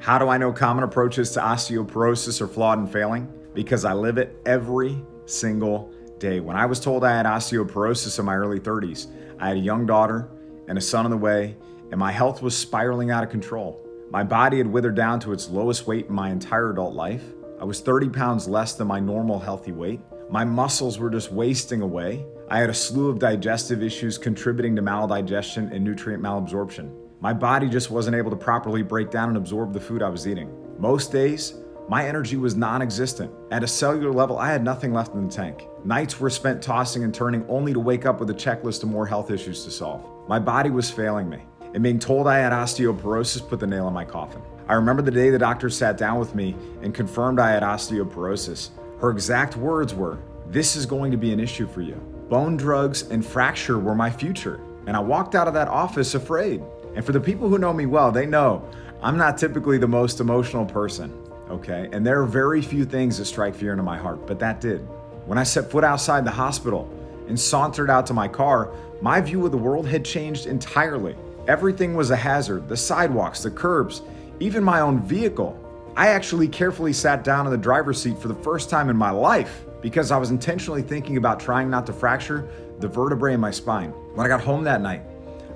How do I know common approaches to osteoporosis are flawed and failing? Because I live it every single day. When I was told I had osteoporosis in my early 30s, I had a young daughter and a son on the way, and my health was spiraling out of control. My body had withered down to its lowest weight in my entire adult life. I was 30 pounds less than my normal healthy weight. My muscles were just wasting away. I had a slew of digestive issues contributing to maldigestion and nutrient malabsorption. My body just wasn't able to properly break down and absorb the food I was eating. Most days, my energy was non-existent. At a cellular level, I had nothing left in the tank. Nights were spent tossing and turning only to wake up with a checklist of more health issues to solve. My body was failing me, and being told I had osteoporosis put the nail in my coffin. I remember the day the doctor sat down with me and confirmed I had osteoporosis. Her exact words were, "This is going to be an issue for you." Bone drugs and fracture were my future, and I walked out of that office afraid. And for the people who know me well, they know I'm not typically the most emotional person, okay? And there are very few things that strike fear into my heart, but that did. When I set foot outside the hospital and sauntered out to my car, my view of the world had changed entirely. Everything was a hazard, the sidewalks, the curbs, even my own vehicle. I actually carefully sat down in the driver's seat for the first time in my life because I was intentionally thinking about trying not to fracture the vertebrae in my spine. When I got home that night,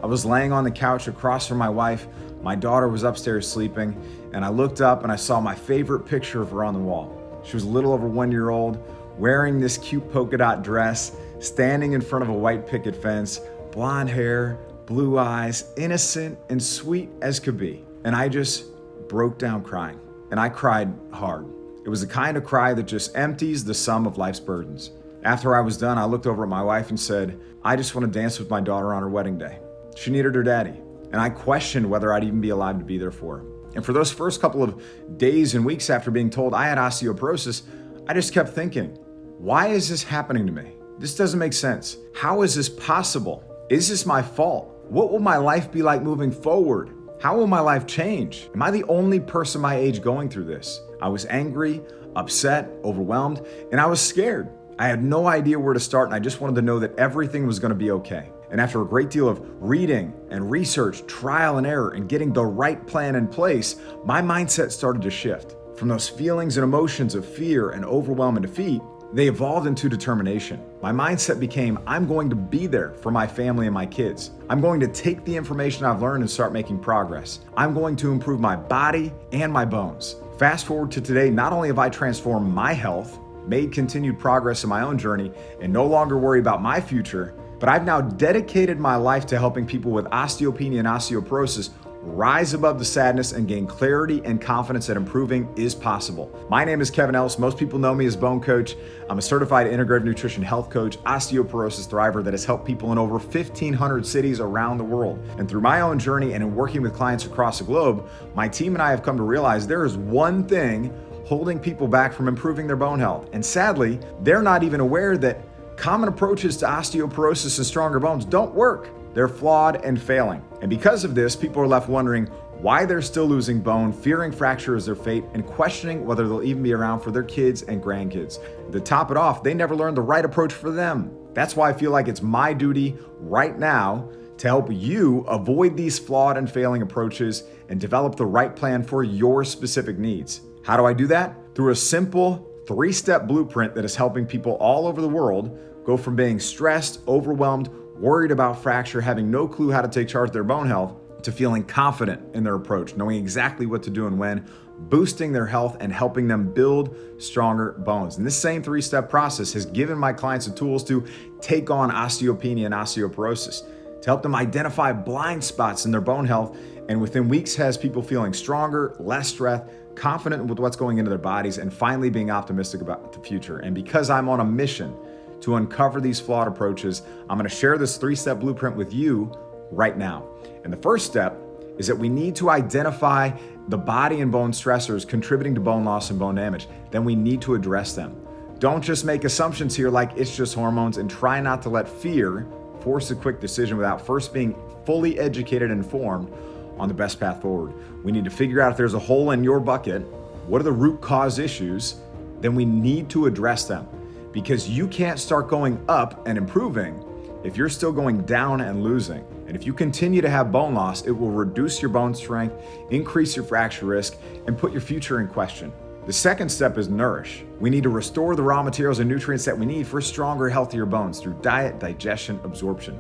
I was laying on the couch across from my wife. My daughter was upstairs sleeping, and I looked up and I saw my favorite picture of her on the wall. She was a little over 1 year old, wearing this cute polka dot dress, standing in front of a white picket fence, blonde hair, blue eyes, innocent and sweet as could be. And I just broke down crying, and I cried hard. It was the kind of cry that just empties the sum of life's burdens. After I was done, I looked over at my wife and said, "I just want to dance with my daughter on her wedding day." She needed her daddy, and I questioned whether I'd even be alive to be there for her. And for those first couple of days and weeks after being told I had osteoporosis, I just kept thinking, why is this happening to me? This doesn't make sense. How is this possible? Is this my fault? What will my life be like moving forward? How will my life change? Am I the only person my age going through this? I was angry, upset, overwhelmed, and I was scared. I had no idea where to start, and I just wanted to know that everything was going to be okay. And after a great deal of reading and research, trial and error, and getting the right plan in place, my mindset started to shift. From those feelings and emotions of fear and overwhelm and defeat, they evolved into determination. My mindset became, I'm going to be there for my family and my kids. I'm going to take the information I've learned and start making progress. I'm going to improve my body and my bones. Fast forward to today, not only have I transformed my health, made continued progress in my own journey, and no longer worry about my future, but I've now dedicated my life to helping people with osteopenia and osteoporosis rise above the sadness and gain clarity and confidence that improving is possible. My name is Kevin Ellis. Most people know me as Bone Coach. I'm a certified integrative nutrition health coach, osteoporosis thriver that has helped people in over 1,500 cities around the world. And through my own journey and in working with clients across the globe, my team and I have come to realize there is one thing holding people back from improving their bone health. And sadly, they're not even aware that common approaches to osteoporosis and stronger bones don't work. They're flawed and failing. And because of this, people are left wondering why they're still losing bone, fearing fracture as their fate, and questioning whether they'll even be around for their kids and grandkids. To top it off, they never learned the right approach for them. That's why I feel like it's my duty right now to help you avoid these flawed and failing approaches and develop the right plan for your specific needs. How do I do that? Through a simple 3-step blueprint that is helping people all over the world go from being stressed, overwhelmed, worried about fracture, having no clue how to take charge of their bone health, to feeling confident in their approach, knowing exactly what to do and when, boosting their health and helping them build stronger bones. And this same 3-step process has given my clients the tools to take on osteopenia and osteoporosis, to help them identify blind spots in their bone health, and within weeks has people feeling stronger, less stressed, confident with what's going into their bodies, and finally being optimistic about the future. And because I'm on a mission to uncover these flawed approaches, I'm going to share this 3-step blueprint with you right now. And the first step is that we need to identify the body and bone stressors contributing to bone loss and bone damage. Then we need to address them. Don't just make assumptions here like it's just hormones, and try not to let fear force a quick decision without first being fully educated and informed on the best path forward. We need to figure out if there's a hole in your bucket, what are the root cause issues, then we need to address them. Because you can't start going up and improving if you're still going down and losing. And if you continue to have bone loss, it will reduce your bone strength, increase your fracture risk, and put your future in question. The second step is nourish. We need to restore the raw materials and nutrients that we need for stronger, healthier bones through diet, digestion, absorption.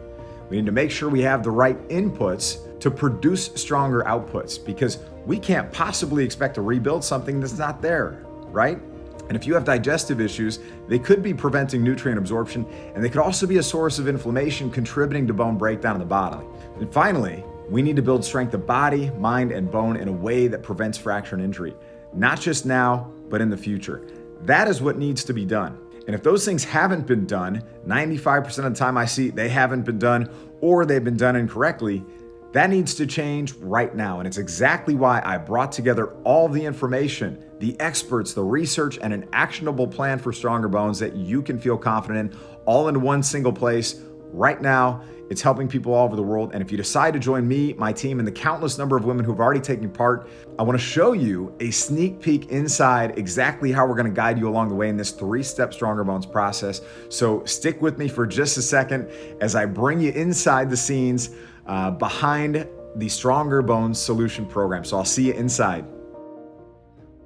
We need to make sure we have the right inputs to produce stronger outputs, because we can't possibly expect to rebuild something that's not there, right? And if you have digestive issues, they could be preventing nutrient absorption, and they could also be a source of inflammation contributing to bone breakdown in the body. And finally, we need to build strength of body, mind, and bone in a way that prevents fracture and injury, not just now, but in the future. That is what needs to be done. And if those things haven't been done, 95% of the time I see they haven't been done, or they've been done incorrectly, that needs to change right now. And it's exactly why I brought together all the information, the experts, the research, and an actionable plan for stronger bones that you can feel confident in, all in one single place right now. It's helping people all over the world. And if you decide to join me, my team, and the countless number of women who've already taken part, I want to show you a sneak peek inside exactly how we're going to guide you along the way in this 3-step Stronger Bones process. So stick with me for just a second as I bring you inside the scenes behind the Stronger Bones Solution program. So I'll see you inside.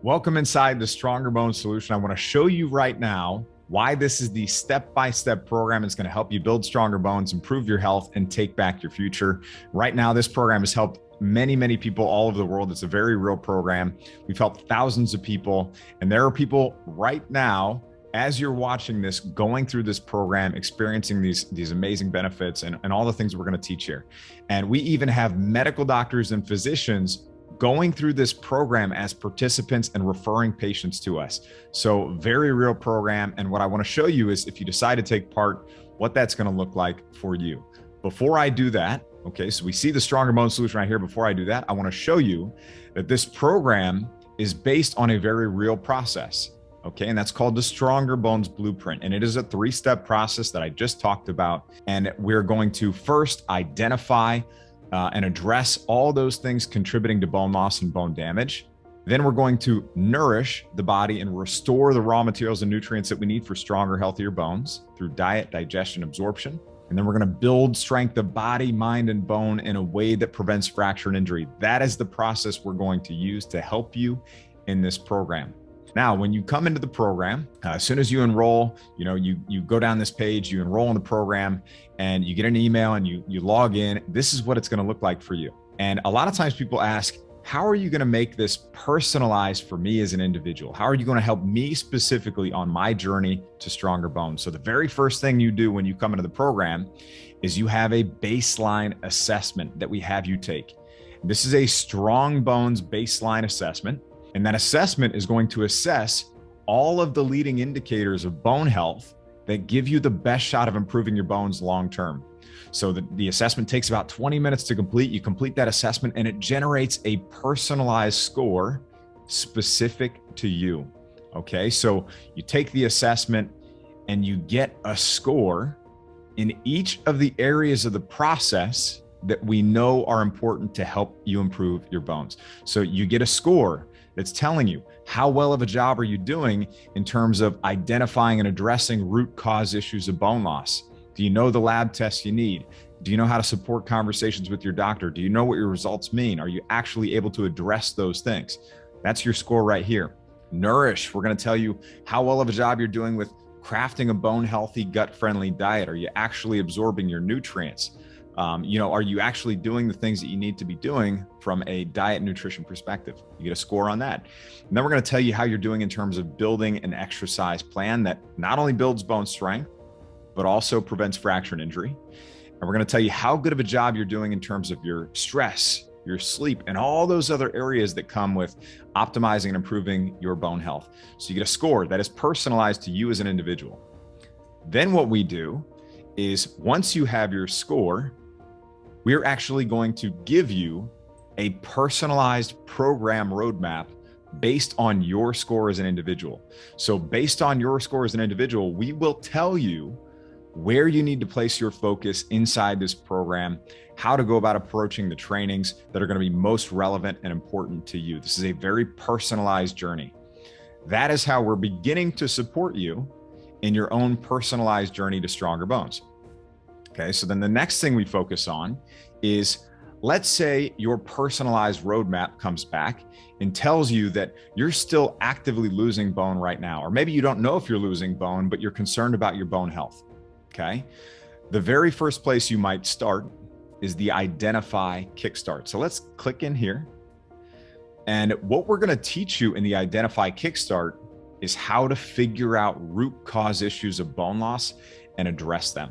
Welcome inside the Stronger Bones Solution. I want to show you right now why this is the step-by-step program that's going to help you build stronger bones, improve your health, and take back your future. Right now, this program has helped many, many people all over the world. It's a very real program. We've helped thousands of people, and there are people right now, as you're watching this, going through this program, experiencing these amazing benefits and all the things we're going to teach here. And we even have medical doctors and physicians going through this program as participants and referring patients to us. So very real program. And what I want to show you is, if you decide to take part, what that's going to look like for you. Before I do that, okay, so we see the Stronger Bones Solution right here. Before I do that, I want to show you that this program is based on a very real process. Okay, and that's called the Stronger Bones Blueprint. And it is a 3-step process that I just talked about. And we're going to first identify and address all those things contributing to bone loss and bone damage. Then we're going to nourish the body and restore the raw materials and nutrients that we need for stronger, healthier bones through diet, digestion, absorption. And then we're going to build strength of body, mind, and bone in a way that prevents fracture and injury. That is the process we're going to use to help you in this program. Now, when you come into the program, as soon as you enroll, you go down this page, you enroll in the program, and you get an email and you log in. This is what it's going to look like for you. And a lot of times people ask, how are you going to make this personalized for me as an individual? How are you going to help me specifically on my journey to stronger bones? So the very first thing you do when you come into the program is you have a baseline assessment that we have you take. This is a Strong Bones baseline assessment. And that assessment is going to assess all of the leading indicators of bone health that give you the best shot of improving your bones long-term. So the assessment takes about 20 minutes to complete. You complete that assessment and it generates a personalized score specific to you. Okay, so you take the assessment and you get a score in each of the areas of the process that we know are important to help you improve your bones. So you get a score that's telling you how well of a job are you doing in terms of identifying and addressing root cause issues of bone loss. Do you know the lab tests you need? Do you know how to support conversations with your doctor? Do you know what your results mean? Are you actually able to address those things? That's your score right here. Nourish, we're going to tell you how well of a job you're doing with crafting a bone healthy, gut friendly diet. Are you actually absorbing your nutrients? Are you actually doing the things that you need to be doing from a diet and nutrition perspective? You get a score on that. And then we're going to tell you how you're doing in terms of building an exercise plan that not only builds bone strength, but also prevents fracture and injury. And we're going to tell you how good of a job you're doing in terms of your stress, your sleep, and all those other areas that come with optimizing and improving your bone health. So you get a score that is personalized to you as an individual. Then what we do is, once you have your score, we're actually going to give you a personalized program roadmap based on your score as an individual. So based on your score as an individual, we will tell you where you need to place your focus inside this program, how to go about approaching the trainings that are going to be most relevant and important to you. This is a very personalized journey. That is how we're beginning to support you in your own personalized journey to stronger bones. Okay, so then the next thing we focus on is, let's say your personalized roadmap comes back and tells you that you're still actively losing bone right now, or maybe you don't know if you're losing bone, but you're concerned about your bone health. Okay, the very first place you might start is the identify kickstart. So let's click in here. And what we're going to teach you in the identify kickstart is how to figure out root cause issues of bone loss and address them.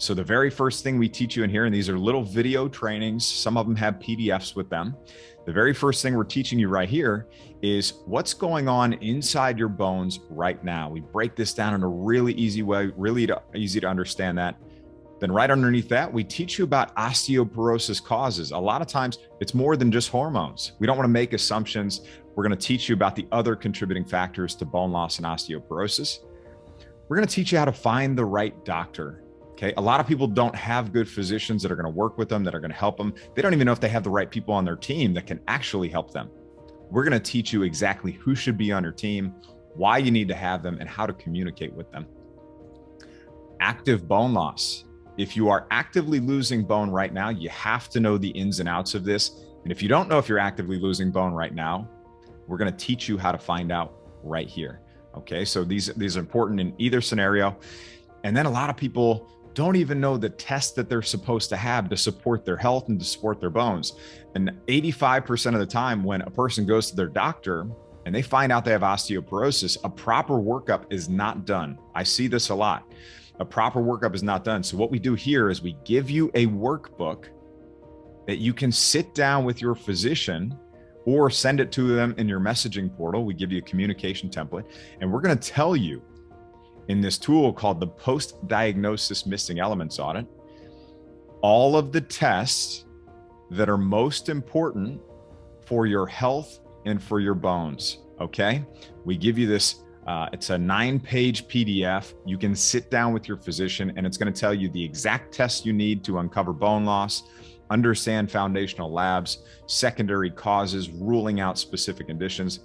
So the very first thing we teach you in here, and these are little video trainings, some of them have PDFs with them. The very first thing we're teaching you right here is what's going on inside your bones right now. We break this down in a really easy way, really easy to understand that. Then right underneath that, we teach you about osteoporosis causes. A lot of times it's more than just hormones. We don't want to make assumptions. We're going to teach you about the other contributing factors to bone loss and osteoporosis. We're going to teach you how to find the right doctor. Okay. A lot of people don't have good physicians that are going to work with them, that are going to help them. They don't even know if they have the right people on their team that can actually help them. We're going to teach you exactly who should be on your team, why you need to have them, and how to communicate with them. Active bone loss. If you are actively losing bone right now, you have to know the ins and outs of this. And if you don't know if you're actively losing bone right now, we're going to teach you how to find out right here. Okay. So these are important in either scenario. And then a lot of people don't even know the tests that they're supposed to have to support their health and to support their bones. And 85% of the time when a person goes to their doctor and they find out they have osteoporosis, a proper workup is not done. I see this a lot. A proper workup is not done. So what we do here is we give you a workbook that you can sit down with your physician or send it to them in your messaging portal. We give you a communication template, and we're going to tell you in this tool called the post-diagnosis missing elements audit, all of the tests that are most important for your health and for your bones. Okay. We give you this, it's a 9-page PDF. You can sit down with your physician and it's going to tell you the exact tests you need to uncover bone loss, understand foundational labs, secondary causes, ruling out specific conditions,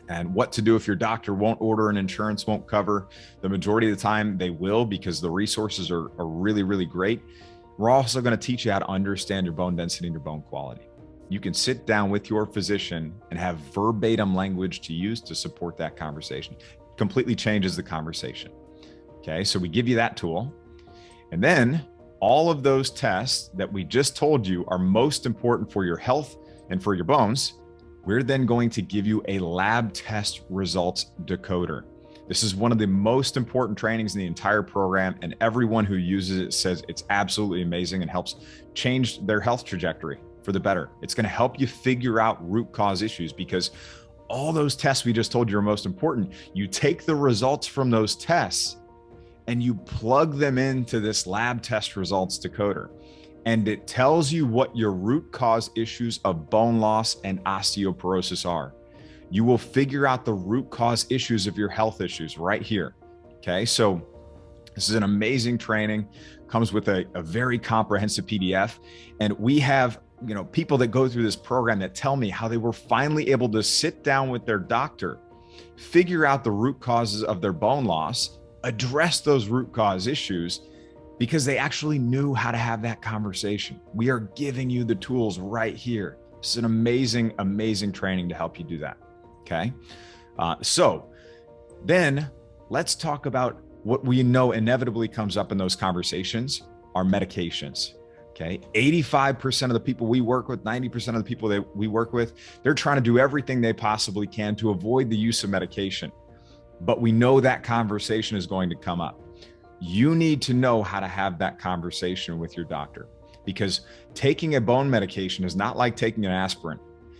and what to do if your doctor won't order and insurance won't cover. The majority of the time they will, because the resources are really, really great. We're also going to teach you how to understand your bone density and your bone quality. You can sit down with your physician and have verbatim language to use to support that conversation. It completely changes the conversation. Okay, so we give you that tool. And then all of those tests that we just told you are most important for your health and for your bones, we're then going to give you a lab test results decoder. This is one of the most important trainings in the entire program, and everyone who uses it says it's absolutely amazing and helps change their health trajectory for the better. It's going to help you figure out root cause issues, because all those tests we just told you are most important. You take the results from those tests and you plug them into this lab test results decoder. And it tells you what your root cause issues of bone loss and osteoporosis are. You will figure out the root cause issues of your health issues right here. Okay, so this is an amazing training, comes with a very comprehensive PDF. And we have, people that go through this program that tell me how they were finally able to sit down with their doctor, figure out the root causes of their bone loss, address those root cause issues, because they actually knew how to have that conversation. We are giving you the tools right here. It's an amazing, amazing training to help you do that. Okay. So then let's talk about what we know inevitably comes up in those conversations, are medications. Okay. 85% of the people we work with, 90% of the people that we work with, they're trying to do everything they possibly can to avoid the use of medication. But we know that conversation is going to come up. You need to know how to have that conversation with your doctor, because taking a bone medication is not like taking an aspirin.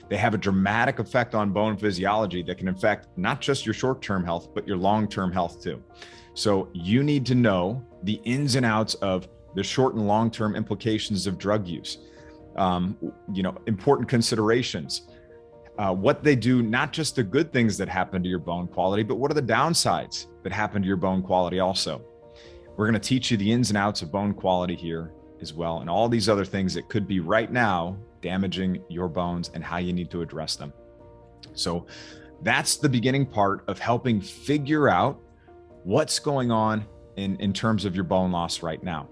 They have a dramatic effect on bone physiology that can affect not just your short-term health, but your long-term health too. So you need to know the ins and outs of the short and long-term implications of drug use, important considerations, what they do, not just the good things that happen to your bone quality, but what are the downsides that happen to your bone quality also. We're going to teach you the ins and outs of bone quality here as well, and all these other things that could be right now damaging your bones and how you need to address them. So that's the beginning part of helping figure out what's going on in terms of your bone loss right now.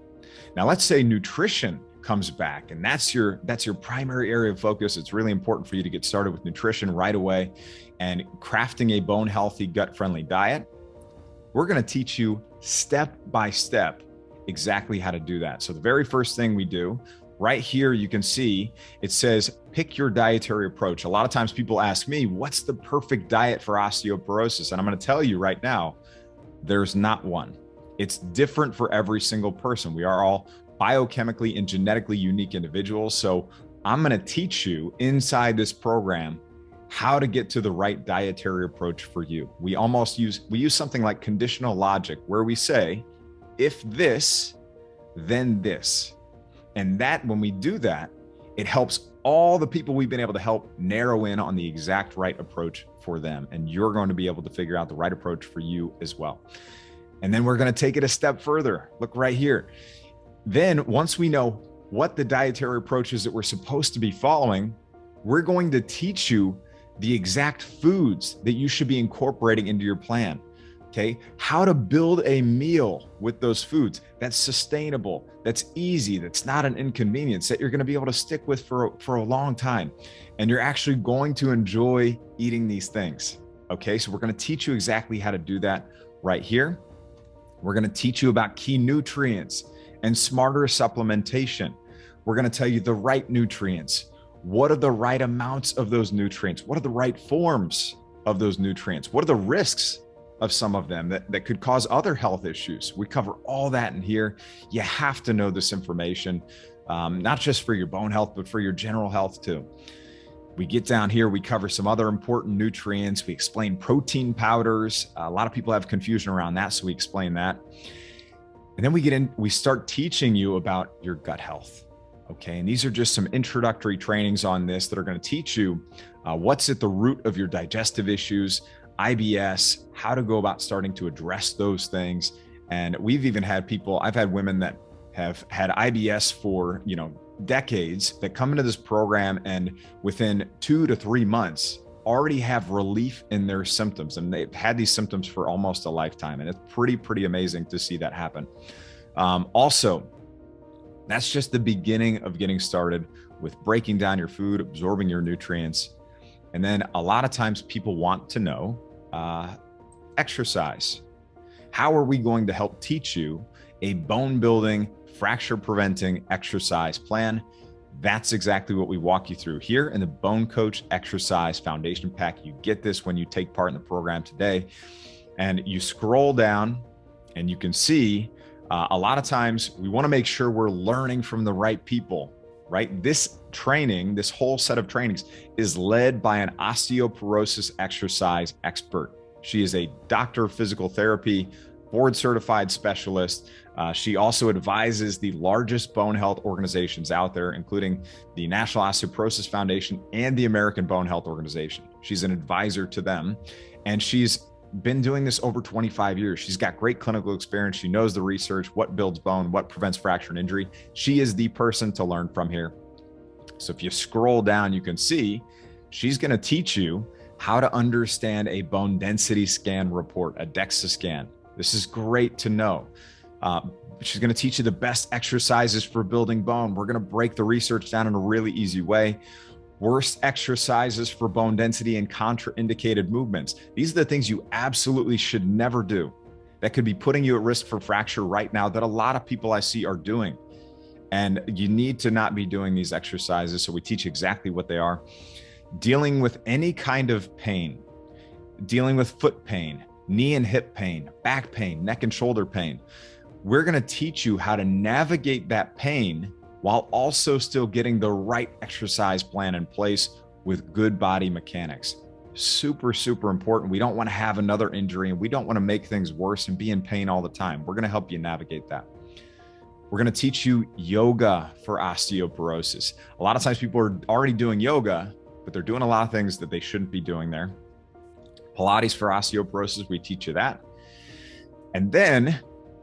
Now, let's say nutrition comes back, and that's your primary area of focus. It's really important for you to get started with nutrition right away and crafting a bone healthy, gut friendly diet. We're going to teach you step by step exactly how to do that. So the very first thing we do right here, you can see it says, pick your dietary approach. A lot of times people ask me, what's the perfect diet for osteoporosis? And I'm going to tell you right now, there's not one. It's different for every single person. We are all biochemically and genetically unique individuals. So I'm going to teach you inside this program how to get to the right dietary approach for you. We use something like conditional logic, where we say, if this, then this. And that, when we do that, it helps all the people we've been able to help narrow in on the exact right approach for them. And you're going to be able to figure out the right approach for you as well. And then we're going to take it a step further. Look right here. Then once we know what the dietary approach is that we're supposed to be following, we're going to teach you the exact foods that you should be incorporating into your plan. Okay, how to build a meal with those foods that's sustainable, that's easy, that's not an inconvenience, that you're going to be able to stick with for a long time. And you're actually going to enjoy eating these things. Okay, so we're going to teach you exactly how to do that right here. We're going to teach you about key nutrients and smarter supplementation. We're going to tell you the right nutrients. What are the right amounts of those nutrients? What are the right forms of those nutrients? What are the risks of some of them that could cause other health issues? We cover all that in here. You have to know this information, not just for your bone health, but for your general health too. We get down here, we cover some other important nutrients. We explain protein powders. A lot of people have confusion around that, so we explain that. And then we start teaching you about your gut health. Okay, and these are just some introductory trainings on this that are going to teach you what's at the root of your digestive issues, IBS, how to go about starting to address those things. And we've even had I've had women that have had IBS for, decades that come into this program and within 2 to 3 months already have relief in their symptoms. And they've had these symptoms for almost a lifetime. And it's pretty amazing to see that happen. Also, that's just the beginning of getting started with breaking down your food, absorbing your nutrients. And then a lot of times people want to know exercise. How are we going to help teach you a bone building, fracture preventing exercise plan? That's exactly what we walk you through here in the Bone Coach Exercise Foundation Pack. You get this when you take part in the program today. And you scroll down and you can see a lot of times we want to make sure we're learning from the right people, right? This training, this whole set of trainings is led by an osteoporosis exercise expert. She is a doctor of physical therapy, board certified specialist. She also advises the largest bone health organizations out there, including the National Osteoporosis Foundation and the American Bone Health Organization. She's an advisor to them, and she's been doing this over 25 years. She's got great clinical experience. She knows the research, what builds bone, what prevents fracture and injury. She is the person to learn from here. So if you scroll down, you can see she's going to teach you how to understand a bone density scan report, a DEXA scan. This is great to know. She's going to teach you the best exercises for building bone. We're going to break the research down in a really easy way. Worst exercises for bone density and contraindicated movements. These are the things you absolutely should never do that could be putting you at risk for fracture right now that a lot of people I see are doing. And you need to not be doing these exercises. So we teach exactly what they are. Dealing with any kind of pain, dealing with foot pain, knee and hip pain, back pain, neck and shoulder pain. We're going to teach you how to navigate that pain while also still getting the right exercise plan in place with good body mechanics. Super important. We don't want to have another injury, and we don't want to make things worse and be in pain all the time. We're going to help you navigate that. We're going to teach you yoga for osteoporosis. A lot of times people are already doing yoga, but they're doing a lot of things that they shouldn't be doing there. Pilates for osteoporosis, we teach you that. And then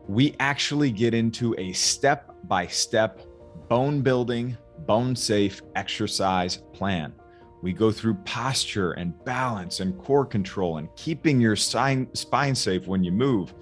we actually get into a step-by-step bone building, bone safe exercise plan. We go through posture and balance and core control and keeping your spine safe when you move.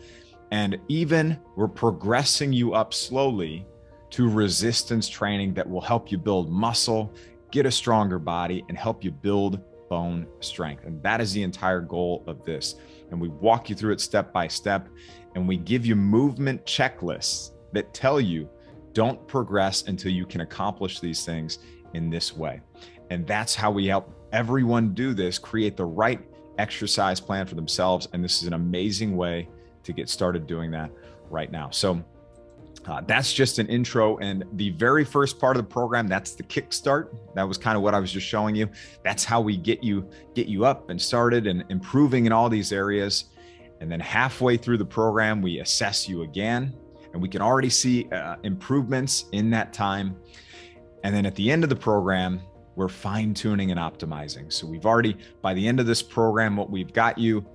And even we're progressing you up slowly to resistance training that will help you build muscle, get a stronger body, and help you build bone strength. And that is the entire goal of this. And we walk you through it step by step, and we give you movement checklists that tell you don't progress until you can accomplish these things in this way. And that's how we help everyone do this, create the right exercise plan for themselves. And this is an amazing way to get started doing that right now. So that's just an intro. And the very first part of the program, that's the kickstart. That was kind of what I was just showing you. That's how we get you up and started and improving in all these areas. And then halfway through the program, we assess you again, and we can already see improvements in that time. And then at the end of the program, we're fine tuning and optimizing. So we've already, by the end of this program, what we've got you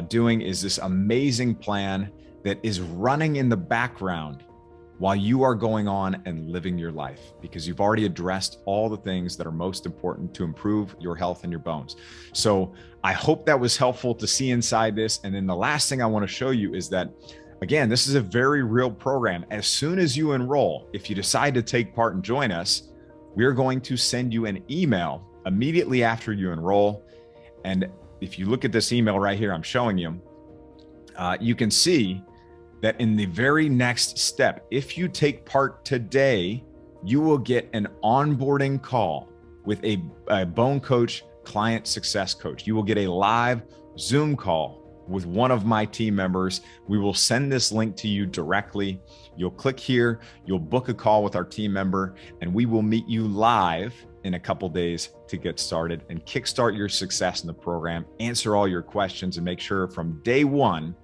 doing is this amazing plan that is running in the background while you are going on and living your life, because you've already addressed all the things that are most important to improve your health and your bones. So I hope that was helpful to see inside this. And then the last thing I want to show you is that, again, this is a very real program. As soon as you enroll, if you decide to take part and join us, we're going to send you an email immediately after you enroll. And if you look at this email right here, I'm showing you, you can see that in the very next step, if you take part today, you will get an onboarding call with a bone coach, client success coach. You will get a live Zoom call with one of my team members. We will send this link to you directly. You'll click here, you'll book a call with our team member, and we will meet you live in a couple days to get started and kickstart your success in the program, answer all your questions, and make sure from day one,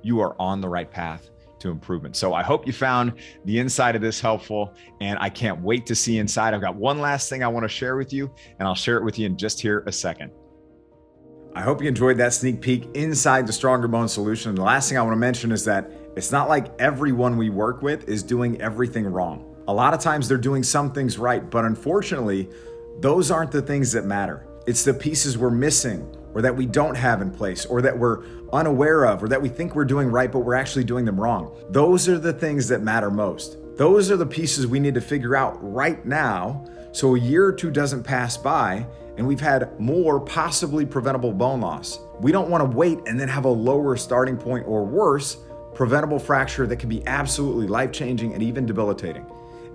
you are on the right path to improvement. So I hope you found the inside of this helpful, and I can't wait to see inside. I've got one last thing I want to share with you, and I'll share it with you in just here a second. I hope you enjoyed that sneak peek inside the Stronger Bone Solution. And the last thing I want to mention is that it's not like everyone we work with is doing everything wrong. A lot of times they're doing some things right, but unfortunately, those aren't the things that matter. It's the pieces we're missing, or that we don't have in place, or that we're unaware of, or that we think we're doing right, but we're actually doing them wrong. Those are the things that matter most. Those are the pieces we need to figure out right now, so a year or two doesn't pass by and we've had more possibly preventable bone loss. We don't want to wait and then have a lower starting point, or worse, preventable fracture that can be absolutely life-changing and even debilitating.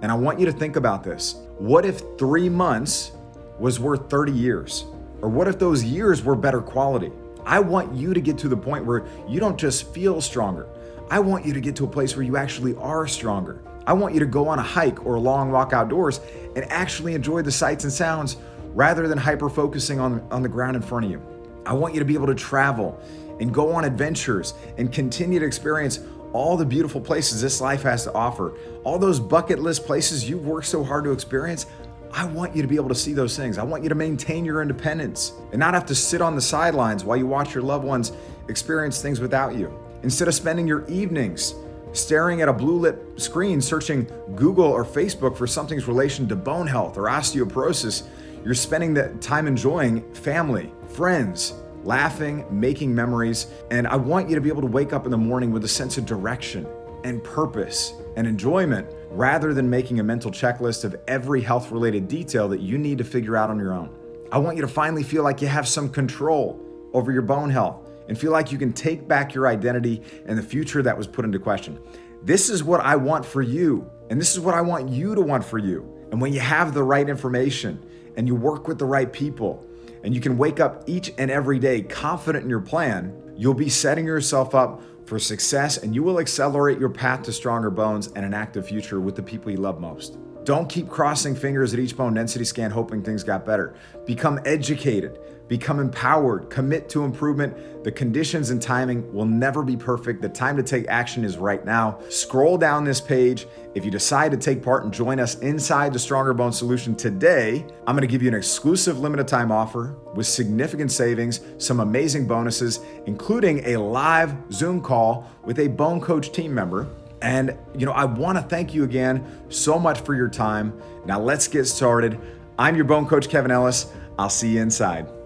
And I want you to think about this. What if 3 months was worth 30 years? Or what if those years were better quality? I want you to get to the point where you don't just feel stronger. I want you to get to a place where you actually are stronger. I want you to go on a hike or a long walk outdoors and actually enjoy the sights and sounds rather than hyper-focusing on the ground in front of you. I want you to be able to travel and go on adventures and continue to experience all the beautiful places this life has to offer. All those bucket list places you've worked so hard to experience, I want you to be able to see those things. I want you to maintain your independence and not have to sit on the sidelines while you watch your loved ones experience things without you. Instead of spending your evenings staring at a blue lit screen, searching Google or Facebook for something's relation to bone health or osteoporosis, you're spending that time enjoying family, friends, laughing, making memories. And I want you to be able to wake up in the morning with a sense of direction and purpose and enjoyment, rather than making a mental checklist of every health-related detail that you need to figure out on your own. I want you to finally feel like you have some control over your bone health and feel like you can take back your identity and the future that was put into question. This is what I want for you, and this is what I want you to want for you. And when you have the right information and you work with the right people, and you can wake up each and every day confident in your plan, you'll be setting yourself up for success, and you will accelerate your path to stronger bones and an active future with the people you love most. Don't keep crossing fingers at each bone density scan hoping things got better. Become educated, become empowered, commit to improvement. The conditions and timing will never be perfect. The time to take action is right now. Scroll down this page. If you decide to take part and join us inside the Stronger Bone Solution today, I'm going to give you an exclusive limited time offer with significant savings, some amazing bonuses, including a live Zoom call with a bone coach team member. And, I want to thank you again so much for your time. Now let's get started. I'm your bone coach, Kevin Ellis. I'll see you inside.